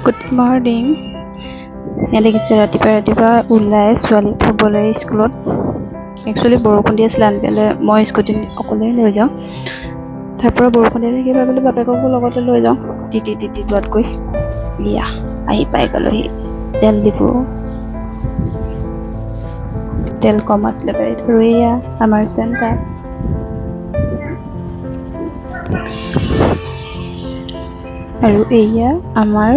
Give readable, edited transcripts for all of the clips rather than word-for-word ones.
Good morning. ইয়াত দেখিছে ৰাতিপুৱা ওলাই ছোৱালীক থ'বলৈ স্কুলত। একচুৱেলি বৰষুণ দি আছিলে, আনকালে মই স্কুটি অকলে লৈ যাওঁ। তাৰ পৰা বৰষুণ দি থাকিব বুলি বাপেককো লগতে লৈ যাওঁ, তিতি যোৱাতকৈ। এয়া আহি পাই গ'লোহি তেল ডিপু। তেল কম আছিলে গাড়ীত। আৰু এয়া আমাৰ চেণ্টাৰ। আৰু এয়া আমাৰ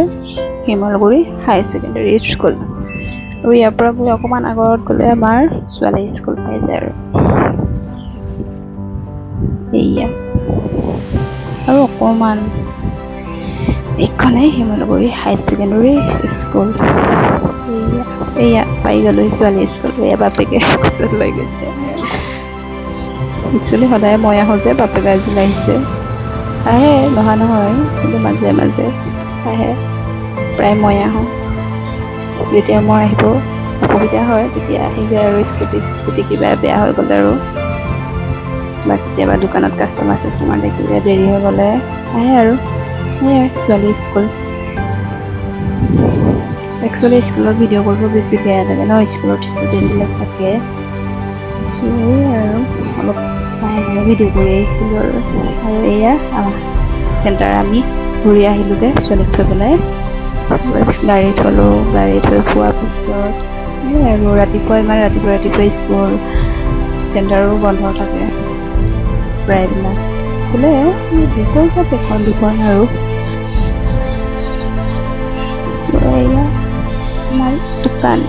শিমলগুৰি হাই ছেকেণ্ডেৰী স্কুল। আৰু ইয়াৰ পৰা গৈ অকণমান আগত গ'লে আমাৰ ছোৱালী স্কুল পাই যায়। আৰু এয়া আৰু অকণমান এইখনেই শিমলগুৰি হাই ছেকেণ্ডেৰী স্কুল। এয়া পাই গ'লো ছোৱালী স্কুল। এয়া বাপেকে কোচত লৈ গৈছে। একচুৱেলি সদায় মই আহোঁ যে, বাপেকে আজি আহিছে। আহে নহয়, কিন্তু মাজে মাজে আহে। প্ৰায় মই আহোঁ। যেতিয়া মই আহিব অসুবিধা হয় তেতিয়া আহি যায় আৰু স্কুটি কিবা বেয়া হৈ গ'লে, আৰু বা কেতিয়াবা দোকানত কাষ্টমাৰ দেখিলে দেৰি হৈ গ'লে আহে। আৰু সেয়াই ছোৱালী স্কুল। একচুৱেলি স্কুলত ভিডিঅ' কৰিব বেছি বেয়া লাগে ন, স্কুলত ষ্টুডেণ্টবিলাক থাকে। আৰু অলপ লাহে ভিডিঅ' কৰি আহিছিলোঁ। আৰু এয়া চেণ্টাৰ আমি ঘূৰি আহিলোঁগৈ ছোৱালীক থৈ পেলাই। গাড়ী থ'লোঁ, গাড়ী থৈ পোৱাৰ পিছত আৰু ইমান ৰাতিপুৱা স্কুল চেণ্টাৰো বন্ধ থাকে প্ৰায়বিলাক। খোলে এখন দুখন আৰু এয়া আমাৰ দোকান।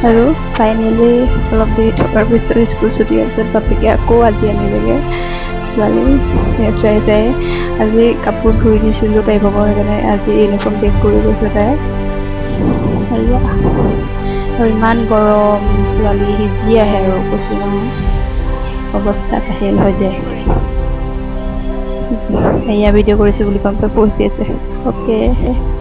আৰু ফাইনেলি অলপ দেৰি থকাৰ পিছত স্কুল ছুটি হোৱাৰ পিছত বাপেকে আকৌ আজি আনিলেগৈ ছোৱালী। যায় আজি কাপোৰ ধুই দিছিলোঁ তাই ভাগৰ, সেইকাৰণে আজি ইউনিফৰ্ম পেক কৰি গৈছে তাই। আৰু ইমান গৰম, ছোৱালী সিজি আহে আৰু কৈছোঁ নহয়, অৱস্থা কাহিল হৈ যায়। এয়া ভিডিঅ' কৰিছোঁ বুলি গম পাই প'ষ্ট দি আছে। অ'কে।